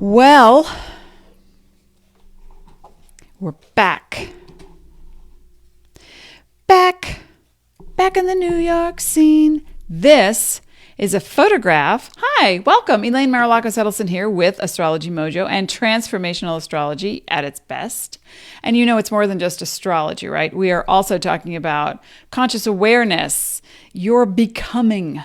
Well, we're back. Back in the New York scene. This is a photograph. Hi, welcome. Elaine Marolakos Edelson here with Astrology Mojo and transformational astrology at its best. And you know it's more than just astrology, right? We are also talking about conscious awareness, your becoming,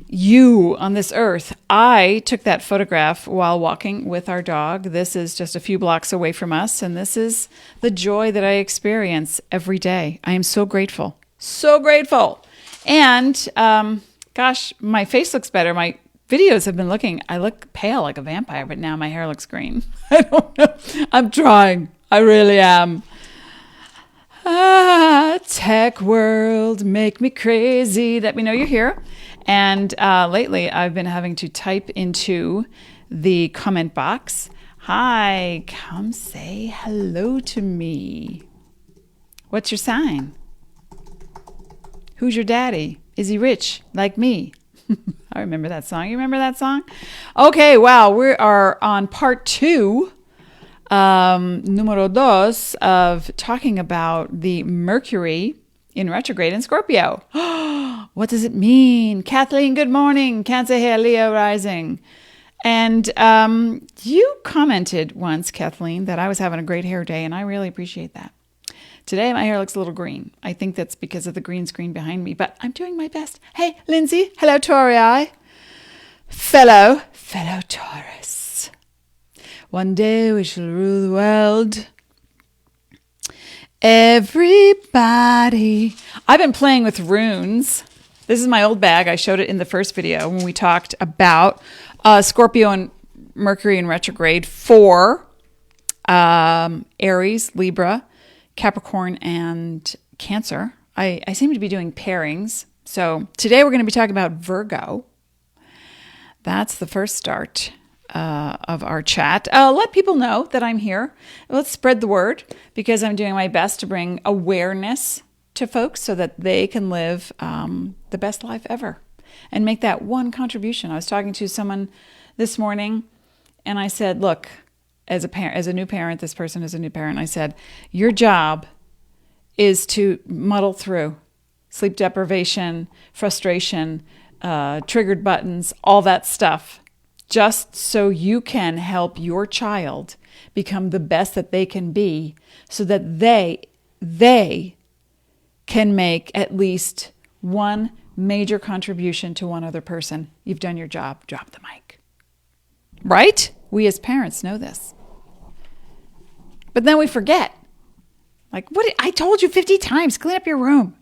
you on this earth. I took that photograph while walking with our dog. This is just a few blocks away from us, and this is the joy that I experience every day. I am so grateful. So grateful. And gosh, my face looks better. My videos have been I look pale like a vampire, but now my hair looks green. I don't know. I'm trying. I really am. Tech world, make me crazy. Let me know you're here. And lately, I've been having to type into the comment box, hi, come say hello to me. What's your sign? Who's your daddy? Is he rich like me? I remember that song. You remember that song? Okay, wow. We are on part 2, numero dos, of talking about the Mercury in retrograde in Scorpio. What does it mean? Kathleen, good morning. Cancer hair, Leo rising. And you commented once, Kathleen, that I was having a great hair day, and I really appreciate that. Today, my hair looks a little green. I think that's because of the green screen behind me, but I'm doing my best. Hey, Lindsay. Hello, Tauri. Fellow Taurus. One day we shall rule the world. Everybody. I've been playing with runes. This is my old bag. I showed it in the first video when we talked about Scorpio and Mercury in retrograde for Aries, Libra, Capricorn, and Cancer. I seem to be doing pairings. So today we're going to be talking about Virgo. That's the first start of our chat. Let people know that I'm here. Let's spread the word because I'm doing my best to bring awareness to folks so that they can live the best life ever and make that one contribution. I was talking to someone this morning and I said, look, as a new parent, this person is a new parent. I said, your job is to muddle through sleep deprivation, frustration, triggered buttons, all that stuff, just so you can help your child become the best that they can be so that they can make at least one major contribution to one other person. You've done your job. Drop the mic. Right? We as parents know this. But then we forget. Like, what? I told you 50 times, clean up your room.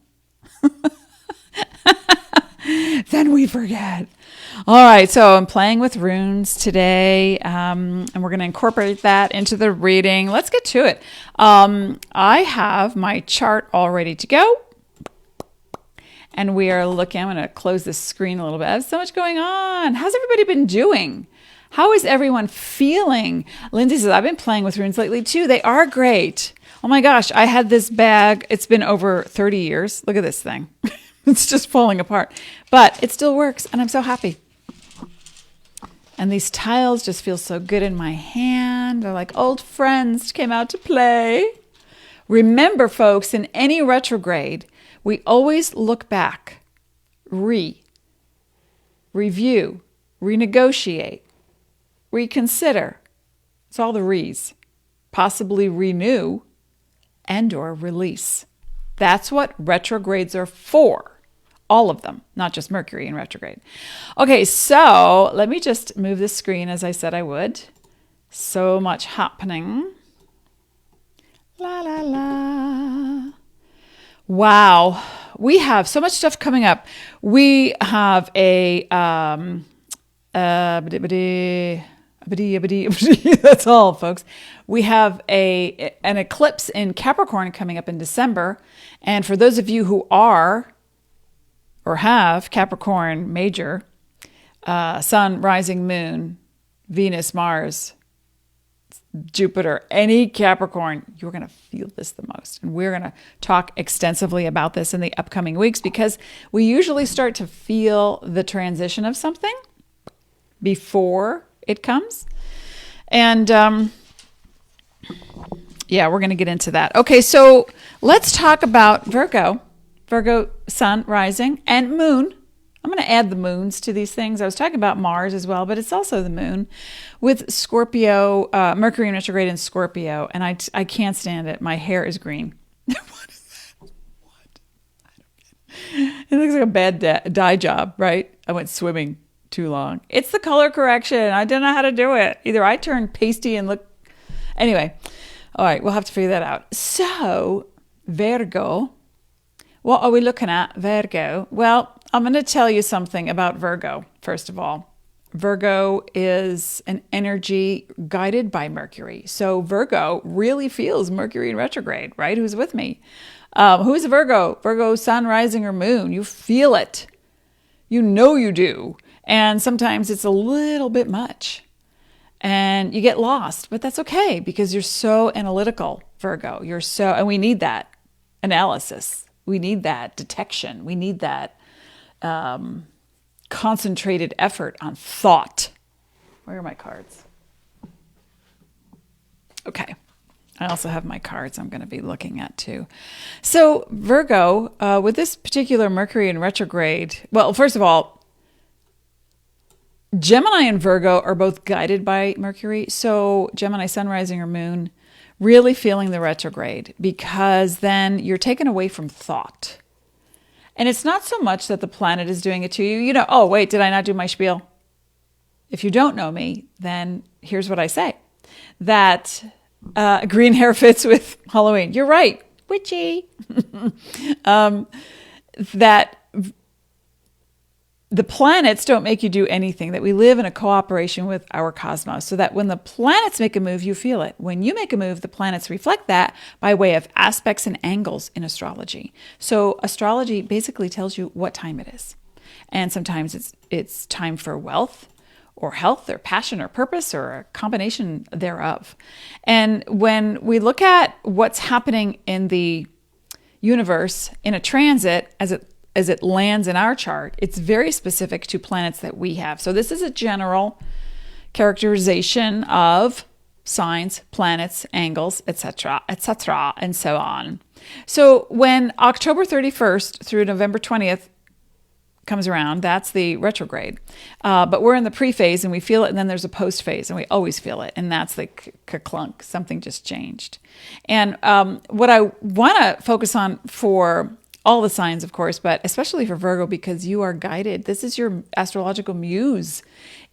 Then we forget. All right, so I'm playing with runes today, and we're going to incorporate that into the reading. Let's get to it. I have my chart all ready to go, and we are looking. I'm going to close this screen a little bit. I have so much going on. How's everybody been doing? How is everyone feeling? Lindsay says, I've been playing with runes lately too. They are great. Oh my gosh, I had this bag. It's been over 30 years. Look at this thing. It's just falling apart, but it still works, and I'm so happy. And these tiles just feel so good in my hand. They're like old friends came out to play. Remember, folks, in any retrograde, we always look back, review, renegotiate, reconsider. It's all the re's. Possibly renew and or release. That's what retrogrades are for. All of them, not just Mercury in retrograde. Okay, so let me just move this screen as I said I would. So much happening. La, la, la. Wow. We have so much stuff coming up. We have that's all, folks. We have an eclipse in Capricorn coming up in December. And for those of you who are or have Capricorn major, Sun, rising moon, Venus, Mars, Jupiter, any Capricorn, you're going to feel this the most. And we're going to talk extensively about this in the upcoming weeks because we usually start to feel the transition of something before it comes. And yeah, we're going to get into that. Okay, so let's talk about Virgo. Virgo sun, rising, and moon. I'm going to add the moons to these things. I was talking about Mars as well, but it's also the moon with Scorpio, Mercury in retrograde in Scorpio. And I can't stand it. My hair is green. What is that? What? I don't get it. It looks like a bad dye job, right? I went swimming too long. It's the color correction. I don't know how to do it. Either I turn pasty and look... Anyway, all right, we'll have to figure that out. So, Virgo. What are we looking at, Virgo? Well, I'm going to tell you something about Virgo, first of all. Virgo is an energy guided by Mercury. So Virgo really feels Mercury in retrograde, right? Who's with me? Who's a Virgo? Virgo sun, rising, or moon. You feel it. You know you do. And sometimes it's a little bit much. And you get lost, but that's okay because you're so analytical, Virgo. And we need that analysis. We need that detection. We need that concentrated effort on thought. Where are my cards? Okay. I also have my cards I'm going to be looking at too. So Virgo, with this particular Mercury in retrograde, well, first of all, Gemini and Virgo are both guided by Mercury. So Gemini sun, rising, or moon, really feeling the retrograde because then you're taken away from thought. And it's not so much that the planet is doing it to you. You know, oh, wait, did I not do my spiel? If you don't know me, then here's what I say. That green hair fits with Halloween. You're right. Witchy. That the planets don't make you do anything, that we live in a cooperation with our cosmos, so that when the planets make a move, you feel it. When you make a move, the planets reflect that by way of aspects and angles in astrology. So astrology basically tells you what time it is. And sometimes it's time for wealth or health or passion or purpose or a combination thereof. And when we look at what's happening in the universe in a transit as it lands in our chart, it's very specific to planets that we have. So this is a general characterization of signs, planets, angles, etc., and so on. So when October 31st through November 20th comes around, that's the retrograde. But we're in the pre-phase and we feel it, and then there's a post-phase, and we always feel it, and that's the clunk. Something just changed. And what I want to focus on for all the signs, of course, but especially for Virgo, because you are guided. This is your astrological muse,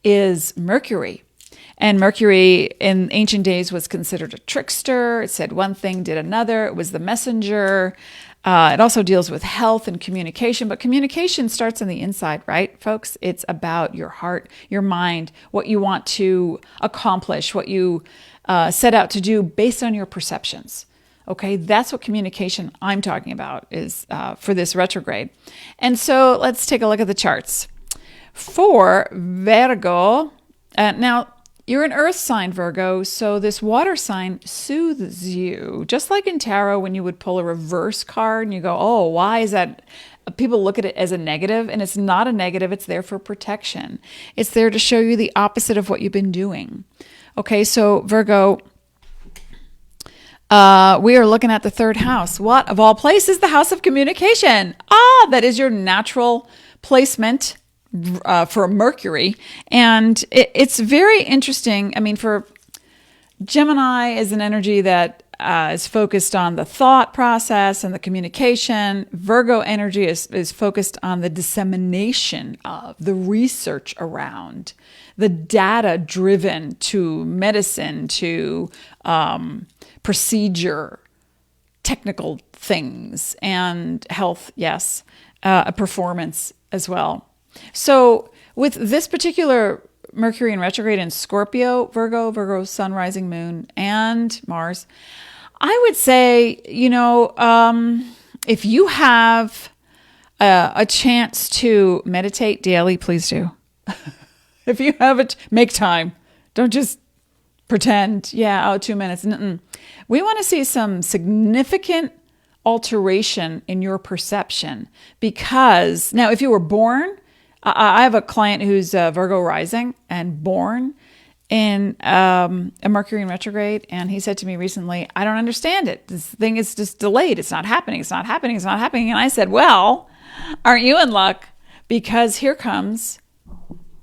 is Mercury. And Mercury in ancient days was considered a trickster. It said one thing, did another. It was the messenger. It also deals with health and communication, but communication starts on the inside, right, folks? It's about your heart, your mind, what you want to accomplish, what you set out to do based on your perceptions. Okay, that's what communication I'm talking about is for this retrograde. And so let's take a look at the charts. For Virgo, now you're an earth sign, Virgo, so this water sign soothes you. Just like in tarot, when you would pull a reverse card and you go, oh, why is that? People look at it as a negative, and it's not a negative. It's there for protection. It's there to show you the opposite of what you've been doing. Okay, so Virgo, we are looking at the third house. What, of all places, the house of communication. That is your natural placement for Mercury. And it's very interesting. I mean, for Gemini is an energy that is focused on the thought process and the communication. Virgo energy is focused on the dissemination of the research around the data driven to medicine, to procedure, technical things, and health, yes, performance as well. So with this particular Mercury in retrograde in Scorpio, Virgo, sun, rising, moon, and Mars, I would say, if you have a chance to meditate daily, please do. If you have it, make time. Don't just pretend, 2 minutes. We want to see some significant alteration in your perception, because now if you were born, I have a client who's Virgo rising and born in a Mercury in retrograde, and he said to me recently, I don't understand it. This thing is just delayed. It's not happening. It's not happening. It's not happening. And I said, well, aren't you in luck? Because here comes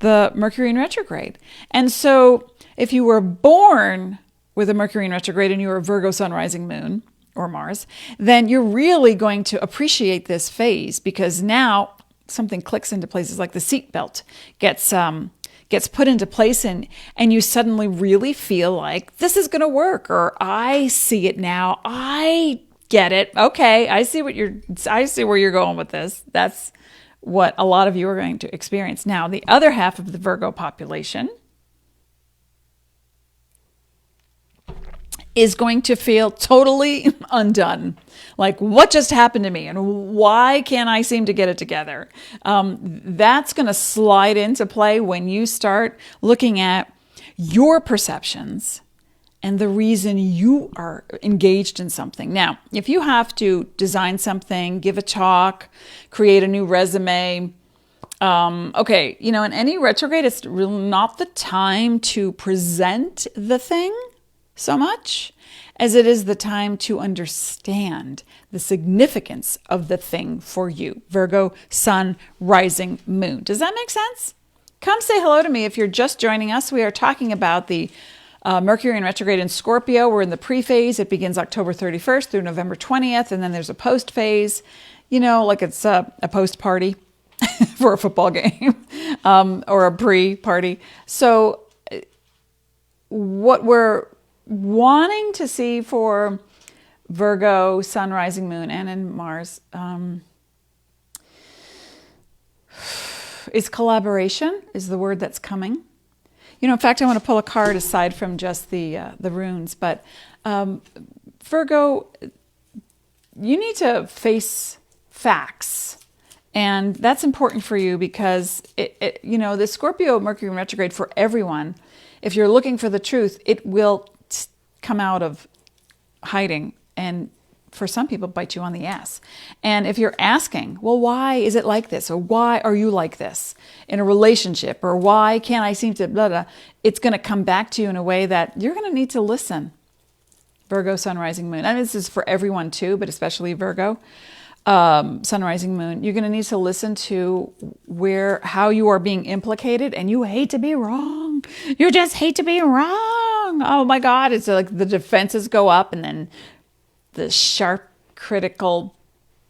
the Mercury in retrograde. And so if you were born with a Mercury in retrograde and you were a Virgo sun, rising, moon, or Mars, then you're really going to appreciate this phase, because now something clicks into places, like the seatbelt gets put into place, and you suddenly really feel like this is going to work, or I see it now. I get it. Okay, I see where you're going with this. That's what a lot of you are going to experience. Now, the other half of the Virgo population is going to feel totally undone. Like, what just happened to me? And why can't I seem to get it together? That's going to slide into play when you start looking at your perceptions and the reason you are engaged in something. Now, if you have to design something, give a talk, create a new resume, okay, in any retrograde, it's really not the time to present the thing so much as it is the time to understand the significance of the thing for you. Virgo, sun, rising, moon. Does that make sense? Come say hello to me if you're just joining us. We are talking about the Mercury in retrograde in Scorpio. We're in the pre-phase. It begins October 31st through November 20th. And then there's a post-phase, like it's a post-party for a football game or a pre-party. So what we're wanting to see for Virgo, sun, rising, moon, and in Mars is collaboration, is the word that's coming. In fact, I want to pull a card aside from just the runes, but Virgo, you need to face facts. And that's important for you because, the Scorpio Mercury retrograde for everyone, if you're looking for the truth, it will come out of hiding and for some people bite you on the ass. And if you're asking, well, why is it like this? Or why are you like this in a relationship? Or why can't I seem to blah, blah, it's going to come back to you in a way that you're going to need to listen. Virgo, sun, rising, moon. And this is for everyone too, but especially Virgo, sun, rising, moon. You're going to need to listen to how you are being implicated, and you hate to be wrong. You just hate to be wrong. Oh my God. It's like the defenses go up, and then the sharp, critical,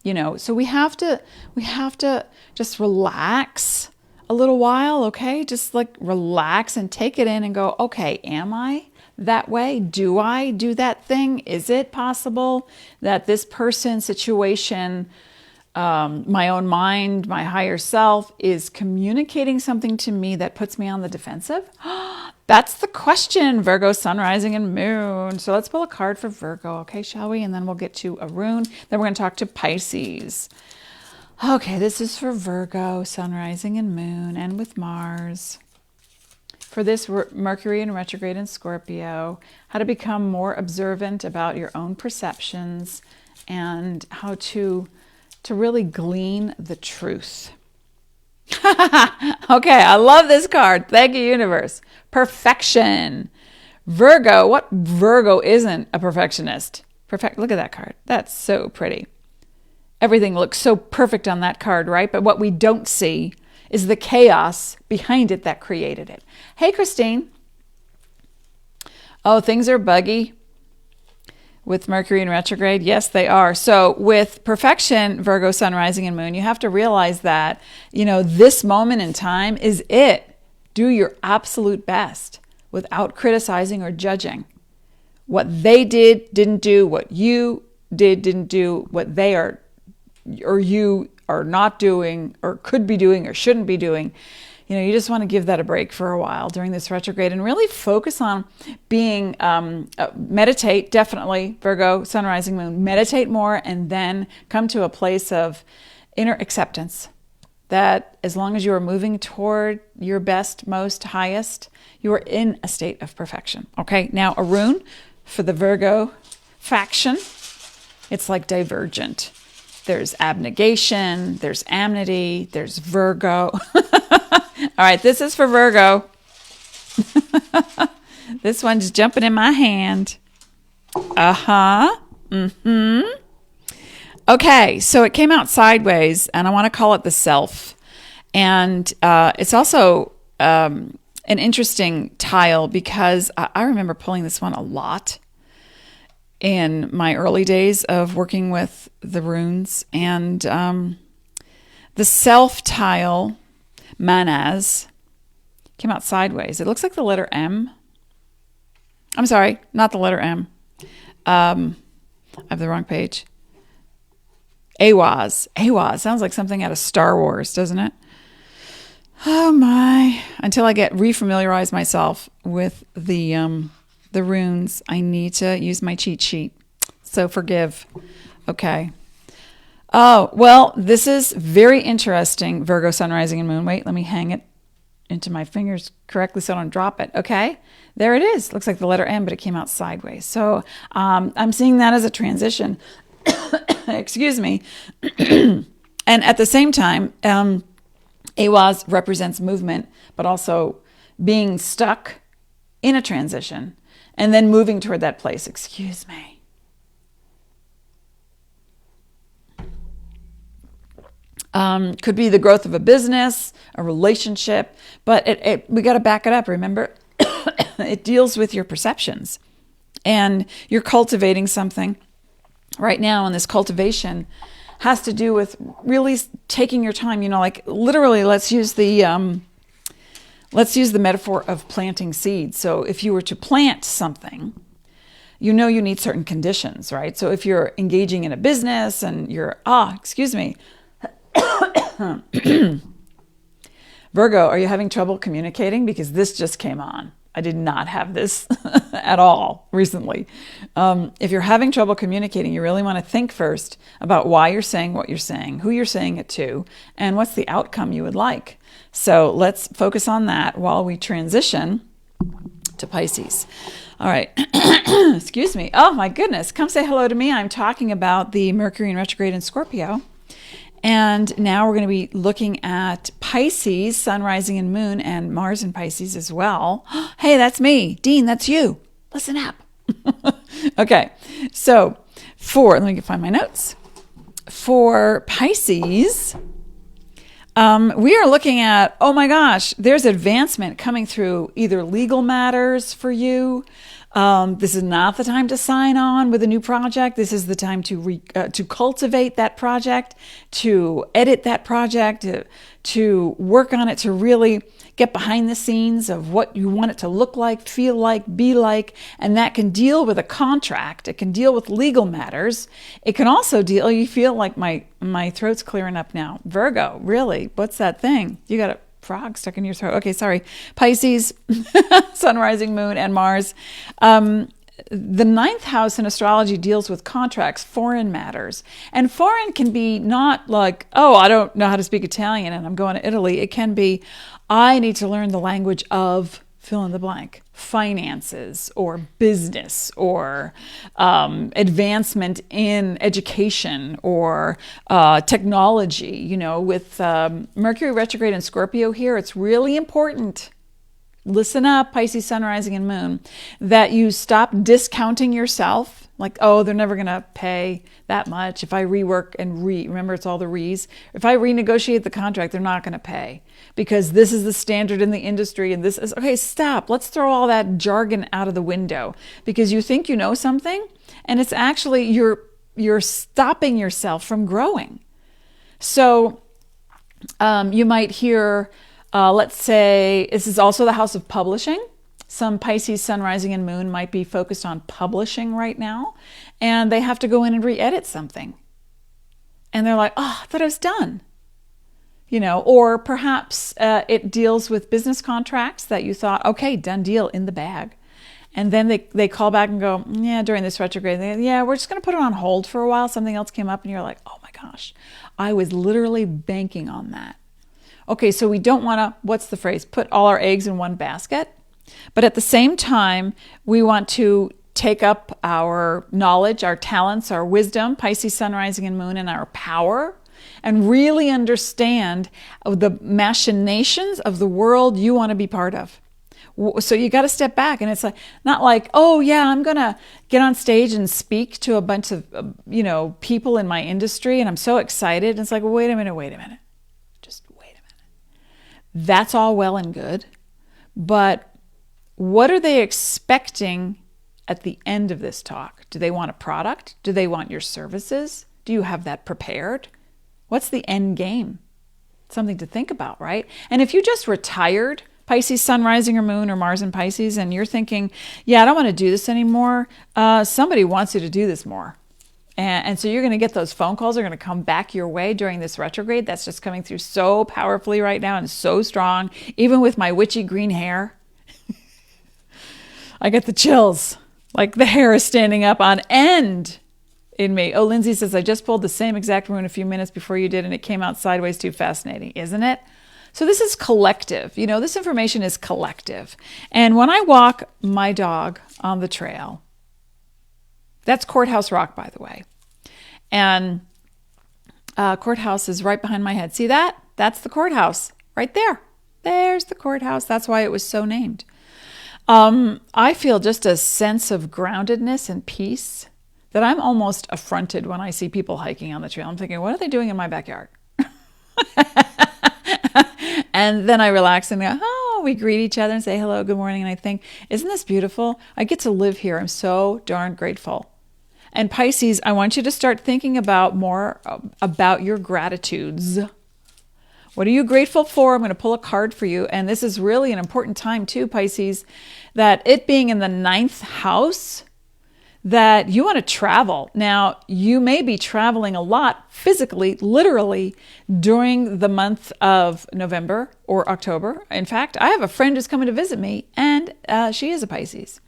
so we have to just relax a little while. Okay. Just like relax and take it in and go, okay, am I that way? Do I do that thing? Is it possible that this person, situation, my own mind, my higher self is communicating something to me that puts me on the defensive? That's the question, Virgo, sun, rising, and moon. So let's pull a card for Virgo, okay, shall we? And then we'll get to a rune. Then we're going to talk to Pisces. Okay, this is for Virgo, sun, rising, and moon, and with Mars. For this Mercury in retrograde in Scorpio, how to become more observant about your own perceptions and how to really glean the truth. Okay, I love this card. Thank you, universe. Perfection. Virgo, what Virgo isn't a perfectionist? Look at that card. That's so pretty. Everything looks so perfect on that card, right? But what we don't see is the chaos behind it that created it. Hey, Christine. Oh, things are buggy with Mercury in retrograde. Yes, they are. So with perfection, Virgo, sun, rising, and moon, you have to realize that, this moment in time is it. Do your absolute best without criticizing or judging. What they did, didn't do, what you did, didn't do, what they are, or you are not doing, or could be doing, or shouldn't be doing. You just want to give that a break for a while during this retrograde and really focus on being, meditate, definitely, Virgo, sun, rising, moon, meditate more, and then come to a place of inner acceptance that as long as you are moving toward your best, most, highest, you are in a state of perfection. Okay, now a rune for the Virgo faction. It's like divergent. There's abnegation, there's amity, there's Virgo. All right, this is for Virgo. This one's jumping in my hand. Mm-hmm. Okay, so it came out sideways, and I want to call it the self. And it's also an interesting tile because I remember pulling this one a lot in my early days of working with the runes. And the self tile, Manas, came out sideways. It looks like the letter M. I'm sorry, not the letter M. I have the wrong page. Awaz. Awaz. Sounds like something out of Star Wars, doesn't it? Oh my. Until I get refamiliarize myself with the runes, I need to use my cheat sheet. So forgive. Okay. Oh, well, this is very interesting. Virgo, sun, rising, and moon. Wait, let me hang it into my fingers correctly so I don't drop it. Okay. There it is. Looks like the letter M, but it came out sideways. So I'm seeing that as a transition. Excuse me. And at the same time, Awaz represents movement, but also being stuck in a transition and then moving toward that place. Excuse me. Could be the growth of a business, a relationship, but we got to back it up. Remember, it deals with your perceptions, and you're cultivating something right now, and this cultivation has to do with really taking your time. You know, like literally, let's use the metaphor of planting seeds. So if you were to plant something, you know you need certain conditions, right? So if you're engaging in a business and you're, excuse me, Virgo, are you having trouble communicating? Because this just came on. I did not have this at all recently. If you're having trouble communicating, you really want to think first about why you're saying what you're saying, who you're saying it to, and what's the outcome you would like. So let's focus on that while we transition to Pisces. All right. Excuse me. Oh, my goodness. Come say hello to me. I'm talking about the Mercury in retrograde in Scorpio. And now we're going to be looking at Pisces, sun, rising, and moon, and Mars in Pisces as well. Hey, that's me. Dean, that's you. Listen up. Okay. So let me find my notes. For Pisces, we are looking at, oh my gosh, there's advancement coming through either legal matters for you. This is not the time to sign on with a new project. This is the time to cultivate that project, to edit that project, to work on it, to really get behind the scenes of what you want it to look like, feel like, be like. And that can deal with a contract. It can deal with legal matters. It can also deal, you feel like my throat's clearing up now. Virgo, really? What's that thing? You got a frog stuck in your throat. Okay, sorry. Pisces, sun, rising, moon, and Mars. The ninth house in astrology deals with contracts, foreign matters. And foreign can be not like, oh, I don't know how to speak Italian and I'm going to Italy. It can be, I need to learn the language of fill in the blank, finances or business or advancement in education or technology. You know, with Mercury retrograde in Scorpio here, it's really important. Listen up, Pisces, sun, rising, and moon, that you stop discounting yourself. Like, oh, they're never going to pay that much. If I rework and remember it's all the re's. If I renegotiate the contract, they're not going to pay because this is the standard in the industry. And this is, okay, stop. Let's throw all that jargon out of the window because you think you know something and it's actually, you're stopping yourself from growing. So you might hear, let's say, this is also the house of publishing. Some Pisces, sun, rising, and moon might be focused on publishing right now, and they have to go in and re-edit something. And they're like, oh, I thought I was done. You know, or perhaps it deals with business contracts that you thought, okay, done deal, in the bag. And then they call back and go, yeah, during this retrograde, we're just going to put it on hold for a while. Something else came up, and you're like, oh my gosh, I was literally banking on that. Okay, so we don't want to, what's the phrase, put all our eggs in one basket. But at the same time, we want to take up our knowledge, our talents, our wisdom, Pisces, sun, rising, and moon, and our power, and really understand the machinations of the world you want to be part of. So you got to step back, and it's like not like, oh yeah, I'm gonna get on stage and speak to a bunch of people in my industry, and I'm so excited. And it's like, well, wait a minute, just wait a minute. That's all well and good, but what are they expecting at the end of this talk? Do they want a product? Do they want your services? Do you have that prepared? What's the end game? Something to think about, right? And if you just retired Pisces, Sun, Rising, or Moon, or Mars in Pisces, and you're thinking, yeah, I don't want to do this anymore, somebody wants you to do this more. And so you're going to get those phone calls are going to come back your way during this retrograde. That's just coming through so powerfully right now and so strong. Even with my witchy green hair, I get the chills. Like the hair is standing up on end in me. Oh, Lindsay says, I just pulled the same exact rune a few minutes before you did, and it came out sideways too. Fascinating, isn't it? So this is collective. This information is collective. And when I walk my dog on the trail, that's Courthouse Rock, by the way. And courthouse is right behind my head. See that? That's the courthouse right there. There's the courthouse. That's why it was so named. I feel just a sense of groundedness and peace that I'm almost affronted when I see people hiking on the trail. I'm thinking, what are they doing in my backyard? And then I relax and go, oh, we greet each other and say hello, good morning. And I think, isn't this beautiful? I get to live here. I'm so darn grateful. And Pisces, I want you to start thinking about more about your gratitudes. What are you grateful for? I'm going to pull a card for you. And this is really an important time too, Pisces, that it being in the 9th house, that you want to travel. Now, you may be traveling a lot physically, literally, during the month of November or October. In fact, I have a friend who's coming to visit me, and she is a Pisces.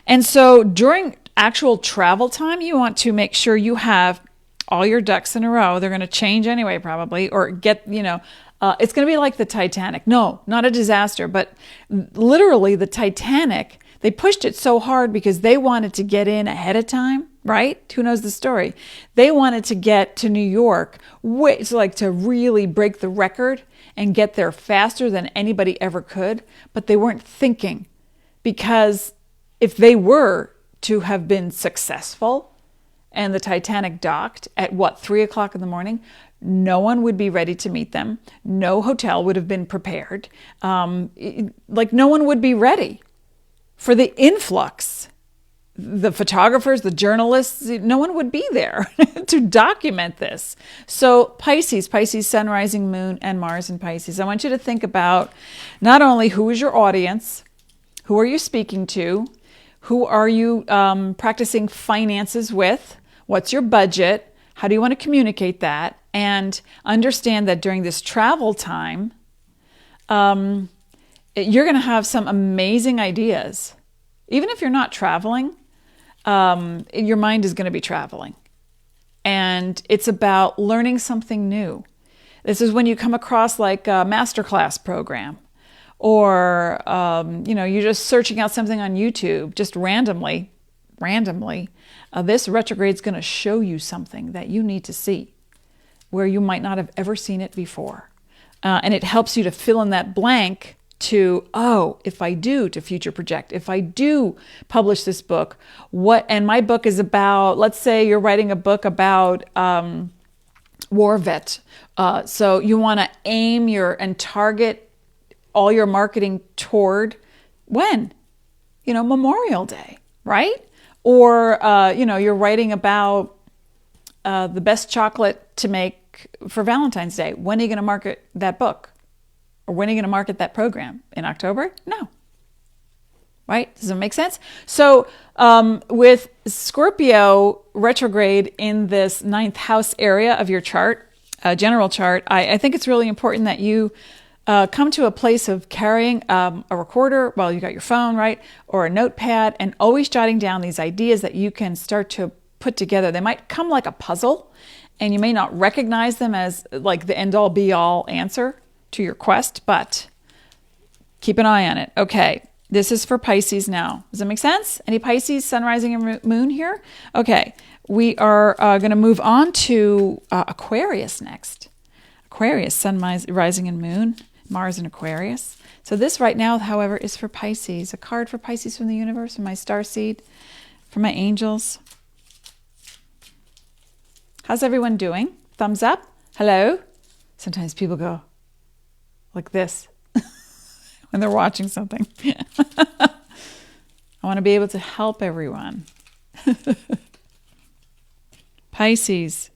And so during actual travel time, you want to make sure you have all your ducks in a row. They're going to change anyway, probably, or get, it's going to be like the Titanic. No, not a disaster, but literally the Titanic. They pushed it so hard because they wanted to get in ahead of time, right? Who knows the story? They wanted to get to New York, to really break the record and get there faster than anybody ever could. But they weren't thinking, because if they were to have been successful and the Titanic docked at 3 o'clock in the morning, no one would be ready to meet them. No hotel would have been prepared. No one would be ready for the influx. The photographers, the journalists, no one would be there to document this. So Pisces, Sun, Rising, Moon, and Mars in Pisces. I want you to think about not only who is your audience, who are you speaking to, who are you practicing finances with, what's your budget, how do you want to communicate that, and understand that during this travel time, you're going to have some amazing ideas. Even if you're not traveling, your mind is going to be traveling. And it's about learning something new. This is when you come across like a masterclass program, or you're just searching out something on YouTube, just randomly. This retrograde is going to show you something that you need to see, where you might not have ever seen it before. And it helps you to fill in that blank to, if I do, to future project, if I do publish this book, and my book is about, let's say you're writing a book about war vet. So you want to aim and target all your marketing toward when? Memorial Day, right? Or, you're writing about the best chocolate to make for Valentine's Day. When are you going to market that book? Or when are you going to market that program? In October? No. Right? Does it make sense? So with Scorpio retrograde in this 9th house area of your chart, general chart, I think it's really important that you come to a place of carrying a recorder, you got your phone, right? Or a notepad, and always jotting down these ideas that you can start to put together. They might come like a puzzle, and you may not recognize them as like the end-all be-all answer to your quest, but keep an eye on it. Okay, this is for Pisces now. Does that make sense? Any Pisces, Sun, Rising, and Moon here? Okay, we are going to move on to Aquarius next. Aquarius, Sun, Rising, and Moon, Mars in Aquarius. So this right now, however, is for Pisces. A card for Pisces from the universe, from my starseed, from my angels. How's everyone doing? Thumbs up? Hello? Sometimes people go like this when they're watching something. I want to be able to help everyone. Pisces.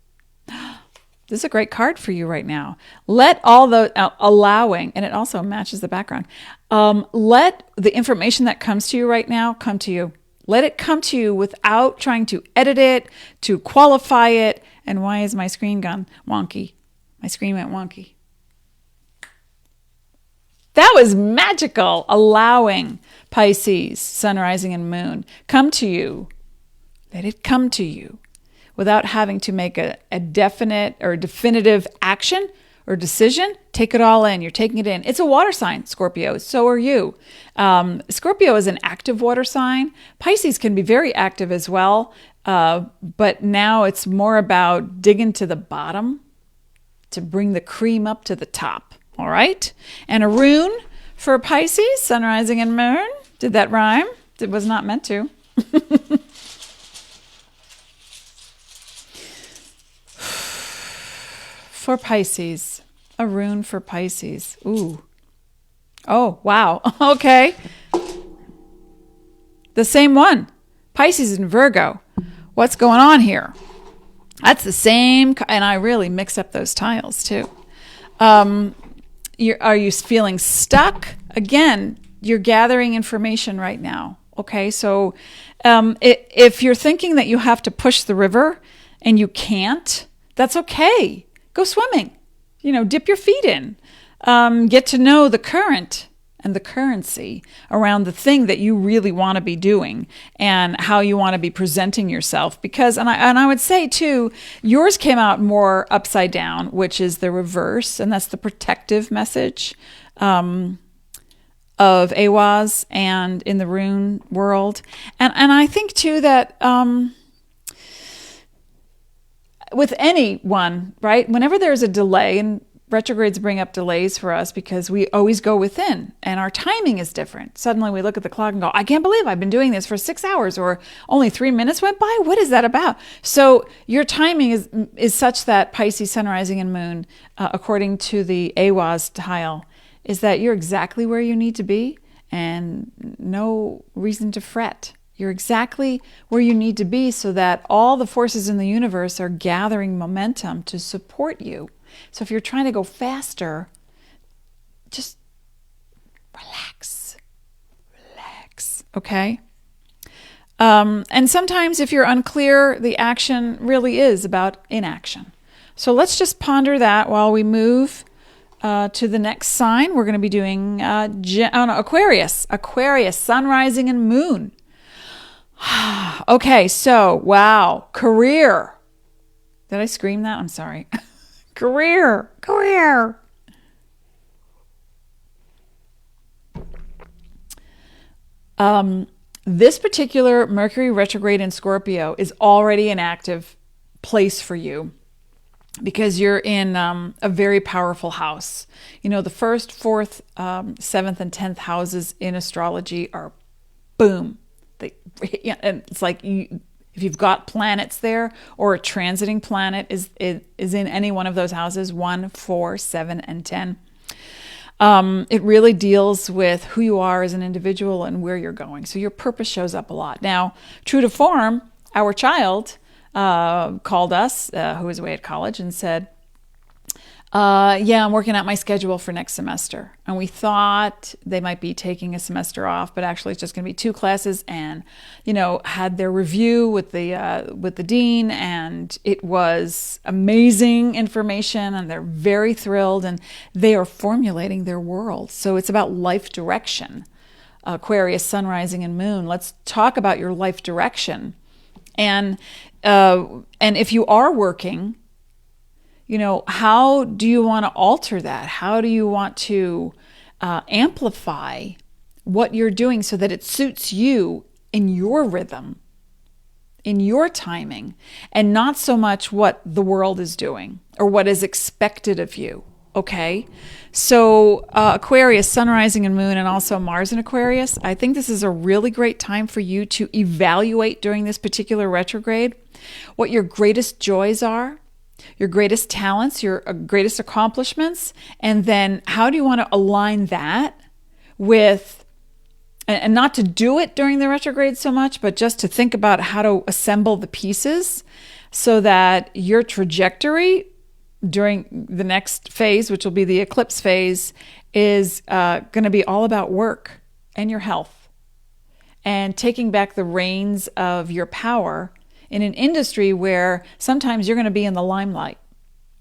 This is a great card for you right now. Let all the allowing, and it also matches the background. Let the information that comes to you right now come to you. Let it come to you without trying to edit it, to qualify it. And why is my screen gone wonky? My screen went wonky. That was magical. Allowing Pisces, sun, rising, and moon, come to you. Let it come to you without having to make a definite or definitive action or decision. Take it all in. You're taking it in. It's a water sign, Scorpio. So are you. Scorpio is an active water sign. Pisces can be very active as well. But now it's more about digging to the bottom to bring the cream up to the top. All right. And a rune for Pisces, sun, rising, and moon. Did that rhyme? It was not meant to. For Pisces, a rune for Pisces. Ooh. Oh, wow. Okay. The same one. Pisces and Virgo. What's going on here? That's the same, and I really mix up those tiles too. Are you feeling stuck? Again, you're gathering information right now. Okay, so if you're thinking that you have to push the river and you can't, that's okay. Go swimming. Dip your feet in. Get to know the current and the currency around the thing that you really want to be doing and how you want to be presenting yourself. Because, and I would say too, yours came out more upside down, which is the reverse, and that's the protective message of Awaz and in the rune world. And I think too that with anyone, right, whenever there's a delay, and retrogrades bring up delays for us because we always go within and our timing is different. Suddenly we look at the clock and go, I can't believe I've been doing this for 6 hours or only 3 minutes went by. What is that about? So your timing is such that Pisces, sun, rising, and moon, according to the Awaz tile, is that you're exactly where you need to be and no reason to fret. You're exactly where you need to be so that all the forces in the universe are gathering momentum to support you. So if you're trying to go faster, just relax, okay? And sometimes if you're unclear, the action really is about inaction. So let's just ponder that while we move to the next sign. We're going to be doing Aquarius, sun, rising, and moon. Okay, so, wow, career. Did I scream that? I'm sorry. Career. This particular Mercury retrograde in Scorpio is already an active place for you because you're in a very powerful house. The 1st, 4th, 7th, and 10th houses in astrology are boom. And it's like if you've got planets there or a transiting planet is in any one of those houses, 1, 4, 7, and 10. It really deals with who you are as an individual and where you're going. So your purpose shows up a lot. Now, true to form, our child called us, who was away at college, and said, I'm working out my schedule for next semester. And we thought they might be taking a semester off, but actually it's just going to be 2 classes, and, had their review with the dean, and it was amazing information, and they're very thrilled, and they are formulating their world. So it's about life direction. Aquarius, sun, rising, and moon. Let's talk about your life direction. And if you are working, how do you want to alter that? How do you want to amplify what you're doing so that it suits you in your rhythm, in your timing, and not so much what the world is doing or what is expected of you? Okay. So Aquarius, sun, rising, and moon, and also Mars in Aquarius. I think this is a really great time for you to evaluate during this particular retrograde what your greatest joys are, your greatest talents, your greatest accomplishments, and then how do you want to align that with, and not to do it during the retrograde so much, but just to think about how to assemble the pieces so that your trajectory during the next phase, which will be the eclipse phase, is going to be all about work and your health and taking back the reins of your power in an industry where sometimes you're going to be in the limelight.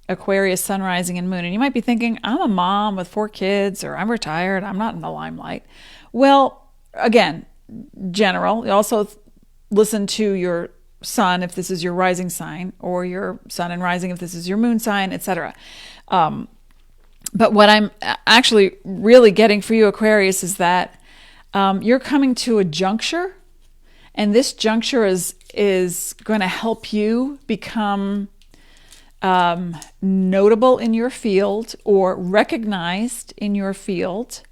Aquarius, sun, rising, and moon. And you might be thinking, I'm a mom with 4 kids, or I'm retired, I'm not in the limelight. Well, again, general. You also listen to your sun if this is your rising sign, or your sun and rising if this is your moon sign, etc. But what I'm actually really getting for you, Aquarius, is that you're coming to a juncture, and this juncture is going to help you become notable in your field or recognized in your field.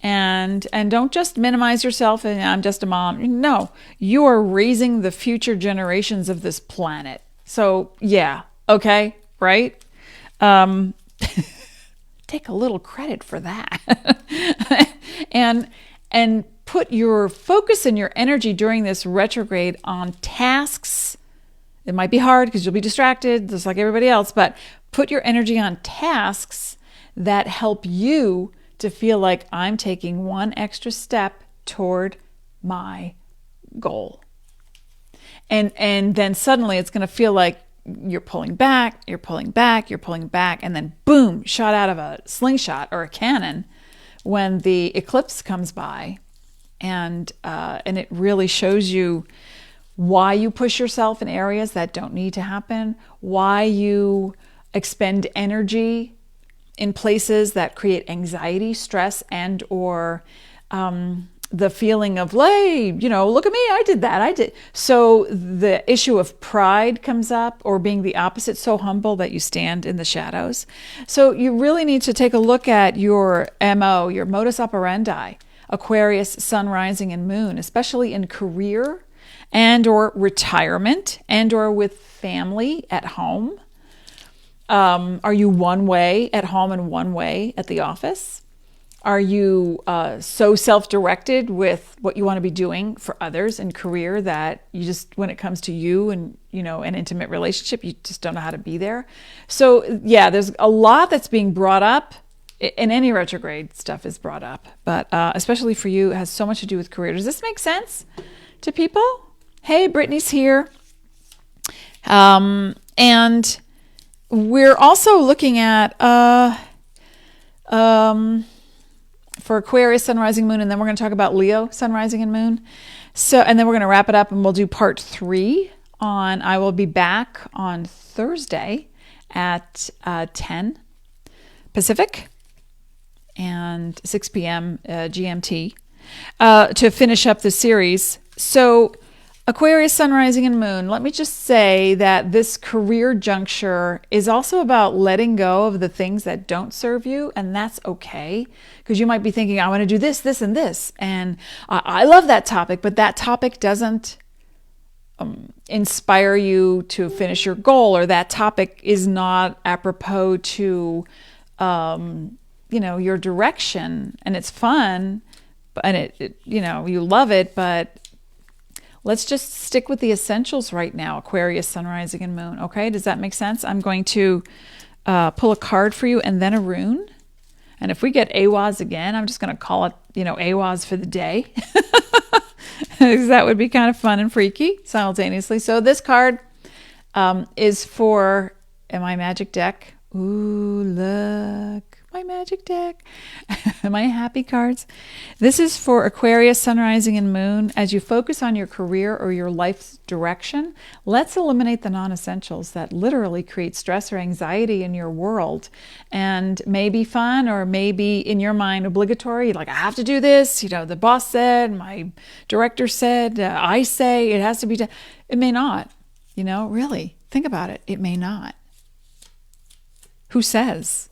And don't just minimize yourself and I'm just a mom. No, you are raising the future generations of this planet. So yeah, okay, right? Take a little credit for that. and put your focus and your energy during this retrograde on tasks. It might be hard because you'll be distracted just like everybody else, but put your energy on tasks that help you to feel like I'm taking one extra step toward my goal. And then suddenly it's going to feel like you're pulling back, you're pulling back, you're pulling back, and then boom, shot out of a slingshot or a cannon when the eclipse comes by. And it really shows you why you push yourself in areas that don't need to happen, why you expend energy in places that create anxiety, stress, and or the feeling of, hey, look at me, I did that, I did. So the issue of pride comes up, or being the opposite, so humble that you stand in the shadows. So you really need to take a look at your MO, your modus operandi, Aquarius, sun, rising, and moon, especially in career and or retirement and or with family at home. Are you one way at home and one way at the office? Are you so self-directed with what you want to be doing for others in career that you just, when it comes to you and, an intimate relationship, you just don't know how to be there? So yeah, there's a lot that's being brought up. In any retrograde, stuff is brought up, but especially for you, it has so much to do with career. Does this make sense to people? Hey, Brittany's here. And we're also looking at for Aquarius, sun, rising, moon, and then we're going to talk about Leo, sun, rising, and moon. So, and then we're going to wrap it up, and we'll do part 3 on. I will be back on Thursday at 10 Pacific and 6 p.m. GMT to finish up the series. So Aquarius, sun, rising, and moon. Let me just say that this career juncture is also about letting go of the things that don't serve you, and that's okay. Because you might be thinking, I want to do this, this, and this. And I love that topic, but that topic doesn't inspire you to finish your goal, or that topic is not apropos to, your direction. And it's fun, and you love it, but let's just stick with the essentials right now, Aquarius, sun, rising, and moon. Okay, does that make sense? I'm going to pull a card for you and then a rune. And if we get AWAS again, I'm just going to call it, AWAS for the day. Because that would be kind of fun and freaky simultaneously. So this card is for my magic deck. Ooh, look. My magic deck, my happy cards. This is for Aquarius, sun, rising, and moon. As you focus on your career or your life's direction, let's eliminate the non-essentials that literally create stress or anxiety in your world, and may be fun or maybe in your mind obligatory. Like, I have to do this. The boss said, my director said, I say it has to be done. It may not. Really think about it. It may not. Who says?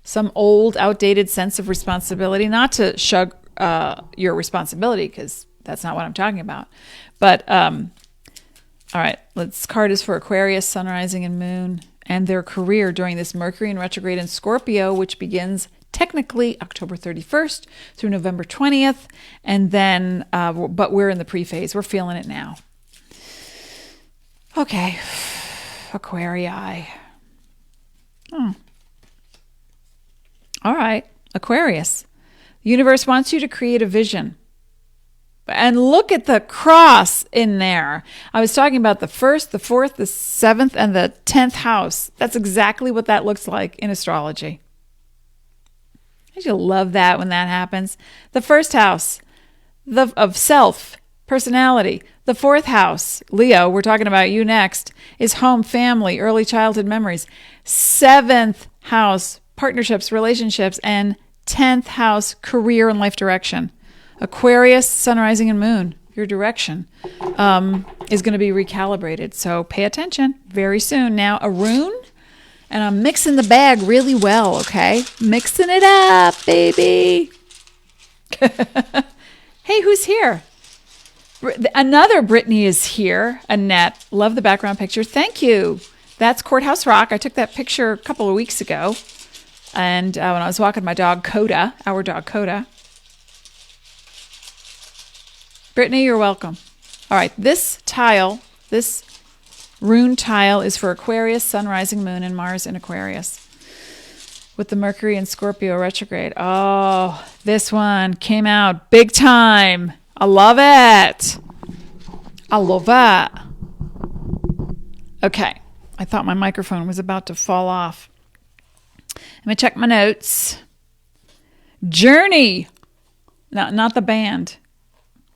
some old, outdated sense of responsibility, not to shrug your responsibility, because that's not what I'm talking about. But, all right, this card is for Aquarius, Sun, Rising, and Moon, and their career during this Mercury in retrograde in Scorpio, which begins technically October 31st through November 20th. And then, but we're in the pre-phase. We're feeling it now. Okay. Aquarii. Oh. All right. Aquarius. The universe wants you to create a vision. And look at the cross in there. I was talking about the 1st, the 4th, the 7th, and the 10th house. That's exactly what that looks like in astrology. Don't you love that when that happens? The 1st house of self, personality. The 4th house, Leo, we're talking about you next, is home, family, early childhood memories. 7th house, partnerships, relationships, and 10th house, career and life direction. Aquarius, Sun, Rising, and Moon, your direction is going to be recalibrated. So pay attention very soon. Now, a rune, and I'm mixing the bag really well, okay? Mixing it up, baby. Hey, who's here? Another Brittany is here. Annette, love the background picture. Thank you. That's Courthouse Rock. I took that picture a couple of weeks ago. And when I was walking my dog, Coda, our dog, Coda. Brittany, you're welcome. All right, this rune tile is for Aquarius, Sun, Rising, Moon, and Mars in Aquarius with the Mercury in Scorpio retrograde. Oh, this one came out big time. I love it. I love that. Okay, I thought my microphone was about to fall off. Let me check my notes. Journey. No, not the band.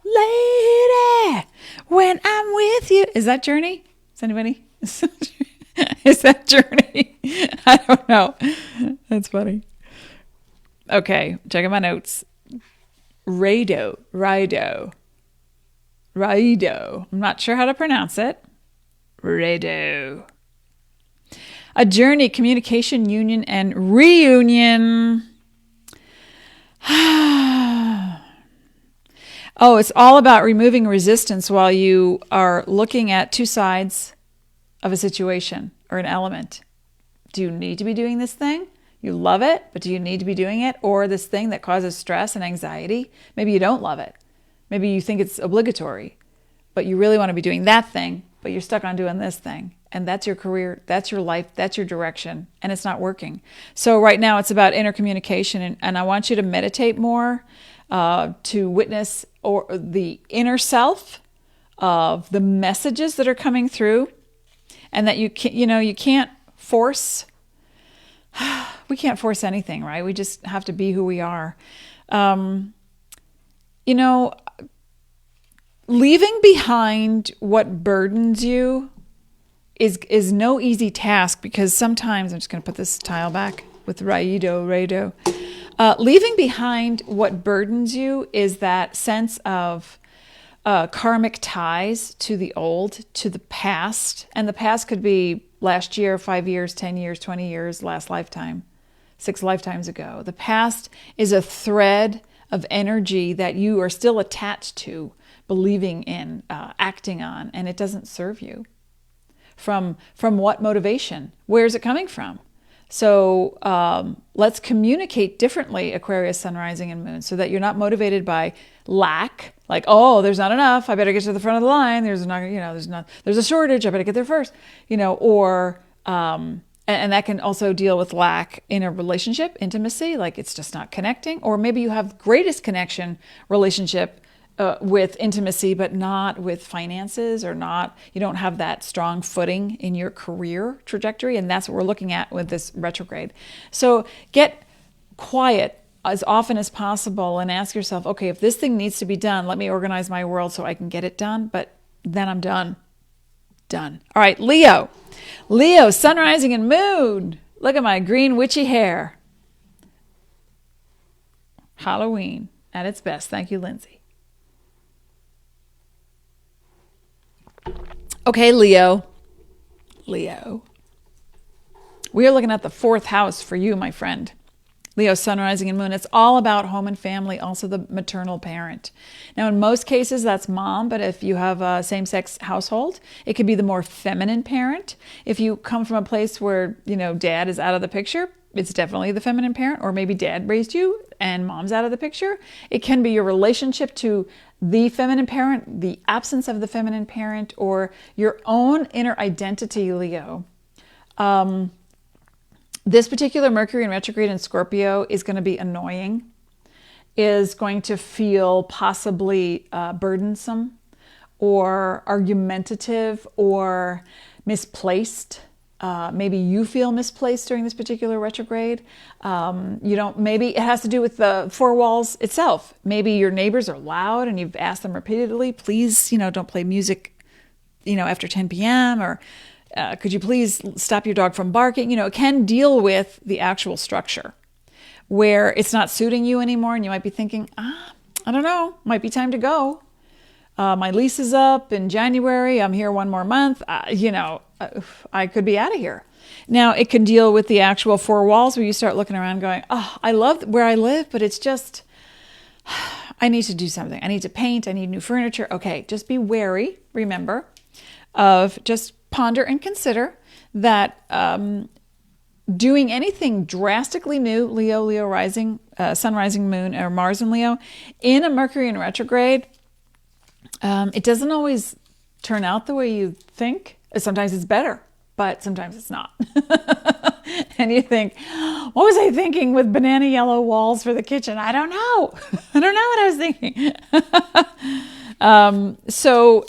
Lady, when I'm with you. Is that Journey? Is anybody? Is that Journey? I don't know. That's funny. Okay, checking my notes. Raido. I'm not sure how to pronounce it. Raido. A journey, communication, union, and reunion. Oh, it's all about removing resistance while you are looking at two sides of a situation or an element. Do you need to be doing this thing? You love it, but do you need to be doing it? Or this thing that causes stress and anxiety? Maybe you don't love it. Maybe you think it's obligatory, but you really want to be doing that thing, but you're stuck on doing this thing. And that's your career, that's your life, that's your direction, and it's not working. So right now it's about intercommunication, and I want you to meditate more to witness or the inner self of the messages that are coming through, and that you can't force. We can't force anything, right? We just have to be who we are. Leaving behind what burdens you is no easy task, because sometimes, I'm just going to put this tile back with Raido. Leaving behind what burdens you is that sense of karmic ties to the old, to the past. And the past could be last year, 5 years, 10 years, 20 years, last lifetime, 6 lifetimes ago. The past is a thread of energy that you are still attached to, believing in, acting on, and it doesn't serve you. From what motivation? Where is it coming from? So let's communicate differently, Aquarius, Sun, Rising, and Moon, so that you're not motivated by lack, like, oh, there's not enough, I better get to the front of the line. There's a shortage, I better get there first, or and that can also deal with lack in a relationship, intimacy, like it's just not connecting, or maybe you have greatest connection relationship with intimacy, but not with finances, or you don't have that strong footing in your career trajectory. And that's what we're looking at with this retrograde. So get quiet as often as possible and ask yourself, okay, if this thing needs to be done, let me organize my world so I can get it done. But then I'm done. All right, Leo, Sun, Rising, and Moon. Look at my green witchy hair. Halloween at its best. Thank you, Lindsay. Okay, Leo. We are looking at the 4th house for you, my friend. Leo, sun, rising, and moon. It's all about home and family, also the maternal parent. Now, in most cases, that's mom, but if you have a same-sex household, it could be the more feminine parent. If you come from a place where, dad is out of the picture, it's definitely the feminine parent, or maybe dad raised you and mom's out of the picture. It can be your relationship to the feminine parent, the absence of the feminine parent, or your own inner identity, Leo. This particular Mercury in retrograde in Scorpio is going to be annoying, is going to feel possibly burdensome or argumentative or misplaced. Maybe you feel misplaced during this particular retrograde. Maybe it has to do with the four walls itself. Maybe your neighbors are loud and you've asked them repeatedly, please, don't play music, after 10 p.m. or could you please stop your dog from barking? It can deal with the actual structure where it's not suiting you anymore. And you might be thinking, I don't know, might be time to go. My lease is up in January. I'm here one more month. I could be out of here. Now, it can deal with the actual four walls where you start looking around going, I love where I live, but it's just, I need to do something. I need to paint. I need new furniture. Okay, just be wary, remember, of just ponder and consider that doing anything drastically new, Leo rising, sun, rising, moon, or Mars in Leo, in a Mercury in retrograde, it doesn't always turn out the way you think. Sometimes it's better, but sometimes it's not. And you think, what was I thinking with banana yellow walls for the kitchen? I don't know. I don't know what I was thinking. So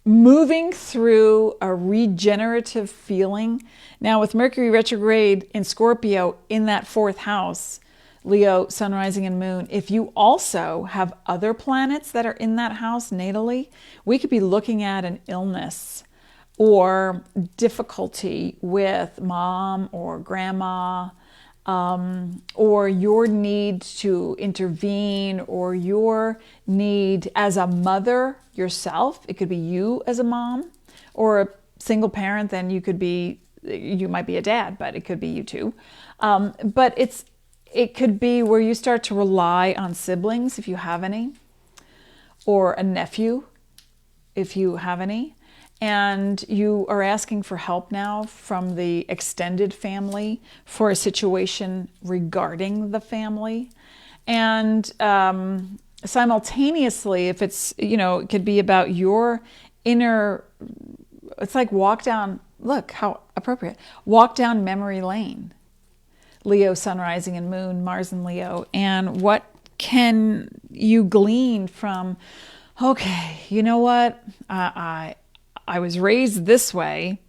moving through a regenerative feeling. Now with Mercury retrograde in Scorpio in that fourth house, Leo, sun, rising, and moon, if you also have other planets that are in that house natally, we could be looking at an illness or difficulty with mom or grandma, or your need to intervene, or your need as a mother yourself. It could be you as a mom, or a single parent, then you might be a dad, but it could be you too. But it could be where you start to rely on siblings, if you have any, or a nephew, if you have any, and you are asking for help now from the extended family for a situation regarding the family. And simultaneously, if it's, it could be about your inner, it's like look how appropriate, walk down memory lane. Leo, sun, rising, and moon, Mars and Leo. And what can you glean from, okay, you know what? I was raised this way.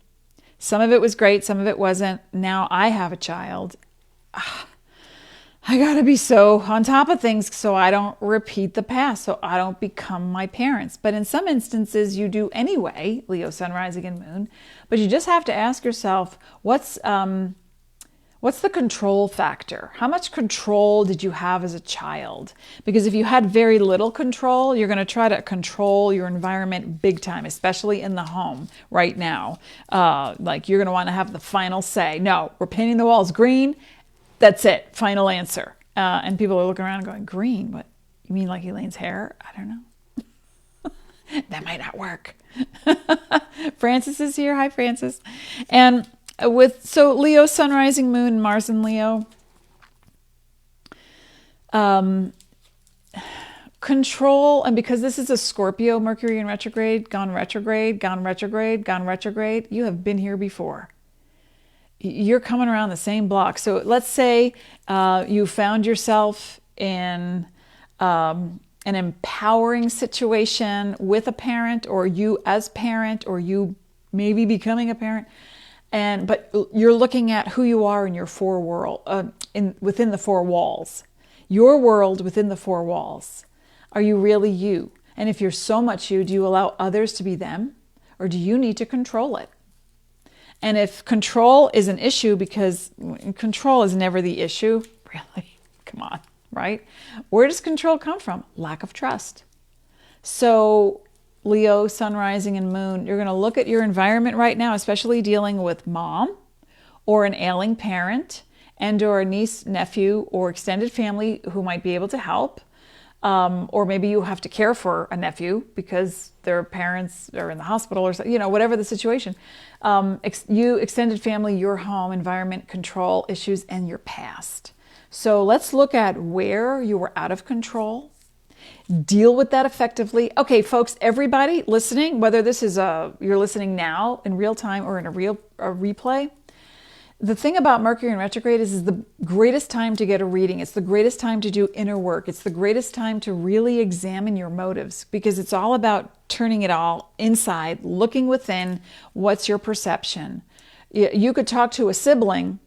Some of it was great. Some of it wasn't. Now I have a child. I got to be so on top of things so I don't repeat the past, so I don't become my parents. But in some instances, you do anyway, Leo, sun, rising, and moon. But you just have to ask yourself, what's the control factor? How much control did you have as a child? Because if you had very little control, you're going to try to control your environment big time, especially in the home right now. Like you're going to want to have the final say. No, we're painting the walls green. That's it. Final answer. And people are looking around and going, green? What? You mean like Elaine's hair? I don't know. That might not work. Francis is here. Hi, Francis. And so Leo, sun, rising, moon, Mars and Leo, control, and because this is a Scorpio Mercury in retrograde, gone retrograde, gone retrograde, gone retrograde, you have been here before. You're coming around the same block. So let's say you found yourself in an empowering situation with a parent, or you as parent, or you maybe becoming a parent. But you're looking at who you are in your within the four walls. Your world within the four walls. Are you really you? And if you're so much you, do you allow others to be them? Or do you need to control it? And if control is an issue, because control is never the issue, really, come on, right? Where does control come from? Lack of trust. So Leo, sun, rising, and moon, you're going to look at your environment right now, especially dealing with mom or an ailing parent, and or a niece, nephew, or extended family who might be able to help. Or maybe you have to care for a nephew because their parents are in the hospital or something, whatever the situation. You, extended family, your home, environment, control issues, and your past. So let's look at where you were out of control. Deal with that effectively. Okay, folks, everybody listening, whether this is you're listening now in real time or in a replay, the thing about Mercury in retrograde is the greatest time to get a reading. It's the greatest time to do inner work. It's the greatest time to really examine your motives, because it's all about turning it all inside, looking within. What's your perception? You could talk to a sibling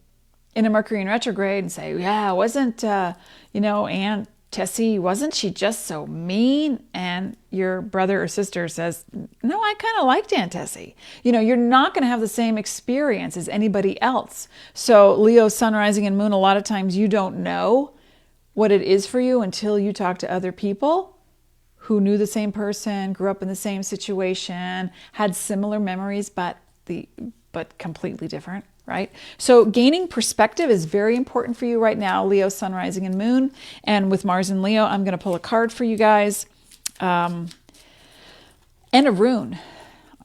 in a Mercury in retrograde and say, yeah, wasn't, Aunt Tessie, wasn't she just so mean? And your brother or sister says, no, I kind of liked Aunt Tessie. You're not going to have the same experience as anybody else. So Leo, sun, rising, and moon, a lot of times you don't know what it is for you until you talk to other people who knew the same person, grew up in the same situation, had similar memories, but completely different. Right? So gaining perspective is very important for you right now, Leo, sun, rising, and moon. And with Mars and Leo, I'm going to pull a card for you guys. And a rune.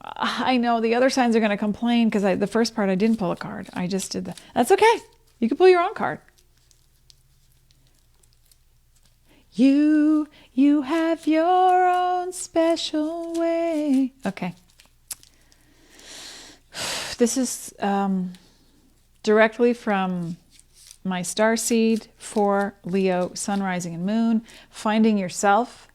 I know the other signs are going to complain because the first part I didn't pull a card. I just did that. That's okay. You can pull your own card. You have your own special way. Okay. This is directly from my starseed for Leo, sun, rising, and moon. Finding yourself.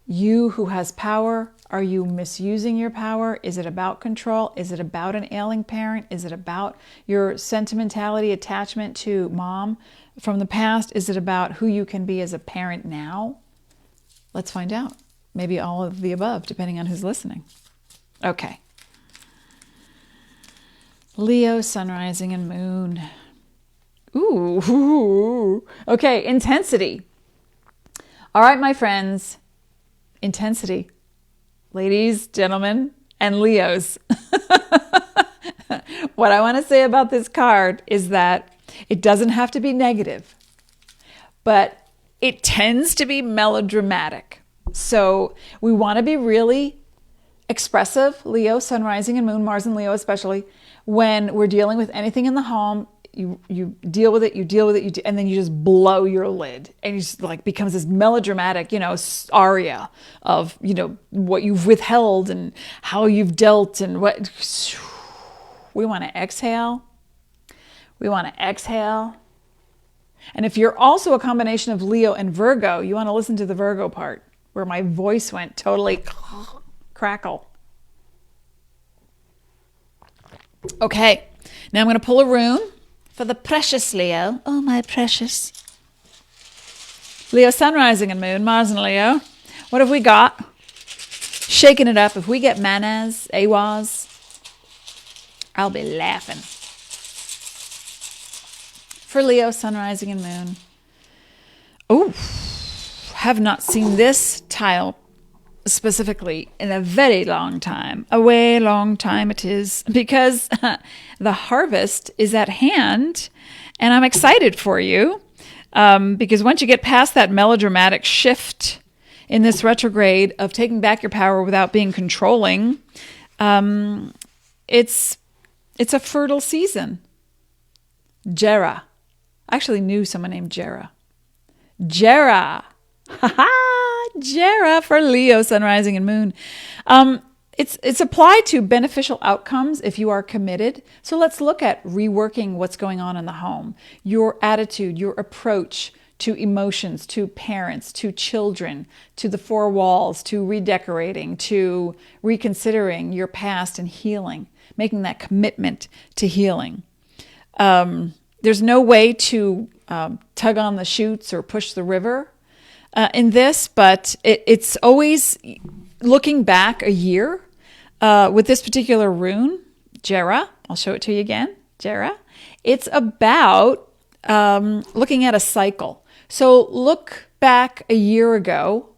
You who has power. Are you misusing your power? Is it about control? Is it about an ailing parent? Is it about your sentimentality, attachment to mom from the past? Is it about who you can be as a parent now? Let's find out. Maybe all of the above, depending on who's listening. Okay. Leo, sun, rising, and moon. Ooh. Okay, intensity. All right, my friends. Intensity. Ladies, gentlemen, and Leos. What I want to say about this card is that it doesn't have to be negative, but it tends to be melodramatic. So we want to be really expressive, Leo, sun, rising, and moon, Mars and Leo especially. When we're dealing with anything in the home, you deal with it, and then you just blow your lid. And you just becomes this melodramatic, aria of, what you've withheld and how you've dealt and what. We want to exhale. And if you're also a combination of Leo and Virgo, you want to listen to the Virgo part where my voice went totally crackle. Okay, now I'm going to pull a rune for the precious Leo. Oh, my precious. Leo, sun, rising, and moon, Mars and Leo. What have we got? Shaking it up. If we get manas, awas, I'll be laughing. For Leo, sun, rising, and moon. Oh, have not seen this tile specifically in a very long time. A way long time it is, because the harvest is at hand, and I'm excited for you, because once you get past that melodramatic shift in this retrograde of taking back your power without being controlling, it's a fertile season. Jera. I actually knew someone named Jera. Jera. Jera for Leo, sun, rising, and moon. It's applied to beneficial outcomes if you are committed. So let's look at reworking what's going on in the home. Your attitude, your approach to emotions, to parents, to children, to the four walls, to redecorating, to reconsidering your past and healing, making that commitment to healing. There's no way to tug on the chutes or push the river in this, but it's always looking back a year with this particular rune, Jera. I'll show it to you again, Jera. It's about looking at a cycle. So look back a year ago,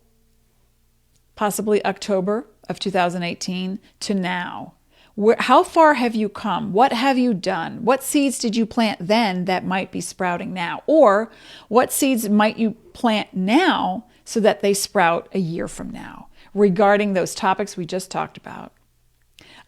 possibly October of 2018 to now. How far have you come? What have you done? What seeds did you plant then that might be sprouting now? Or what seeds might you plant now so that they sprout a year from now regarding those topics we just talked about?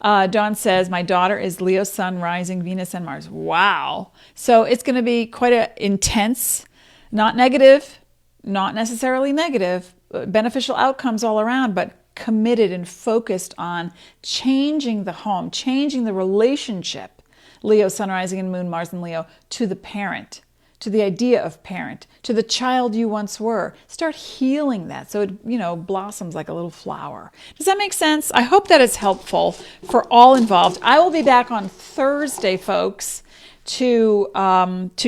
Dawn says, my daughter is Leo Sun, rising, Venus, and Mars. Wow. So it's going to be quite an intense, not negative, not necessarily negative, beneficial outcomes all around, but committed and focused on changing the home, changing the relationship, Leo, Sun, rising, and Moon, Mars, and Leo, to the parent, to the idea of parent, to the child you once were. Start healing that so it, blossoms like a little flower. Does that make sense? I hope that is helpful for all involved. I will be back on Thursday, folks, to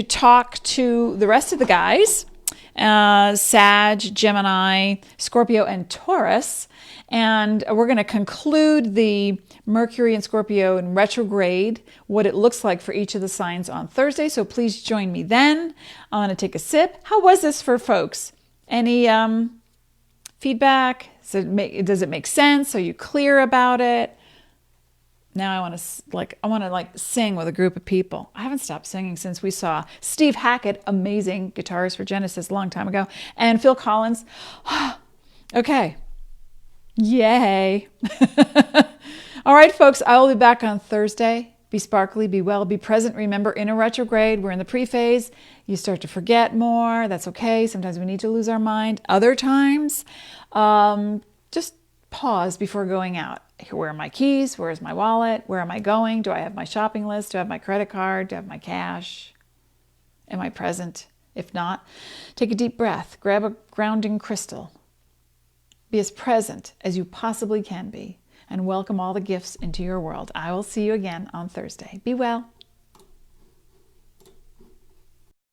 talk to the rest of the guys, Sag, Gemini, Scorpio, and Taurus. And we're going to conclude the Mercury and Scorpio in retrograde, what it looks like for each of the signs on Thursday. So please join me then. I'm going to take a sip. How was this for folks? Any feedback? Does it make sense? Are you clear about it? Now I want to sing with a group of people. I haven't stopped singing since we saw Steve Hackett, amazing guitarist for Genesis a long time ago, and Phil Collins. Okay. Yay. All right, folks, I will be back on Thursday. Be sparkly, be well, be present. Remember, in a retrograde, we're in the pre-phase. You start to forget more. That's okay. Sometimes we need to lose our mind. Other times, just pause before going out. Where are my keys? Where is my wallet? Where am I going? Do I have my shopping list? Do I have my credit card? Do I have my cash? Am I present? If not, take a deep breath. Grab a grounding crystal. Be as present as you possibly can be and welcome all the gifts into your world. I will see you again on Thursday. Be well.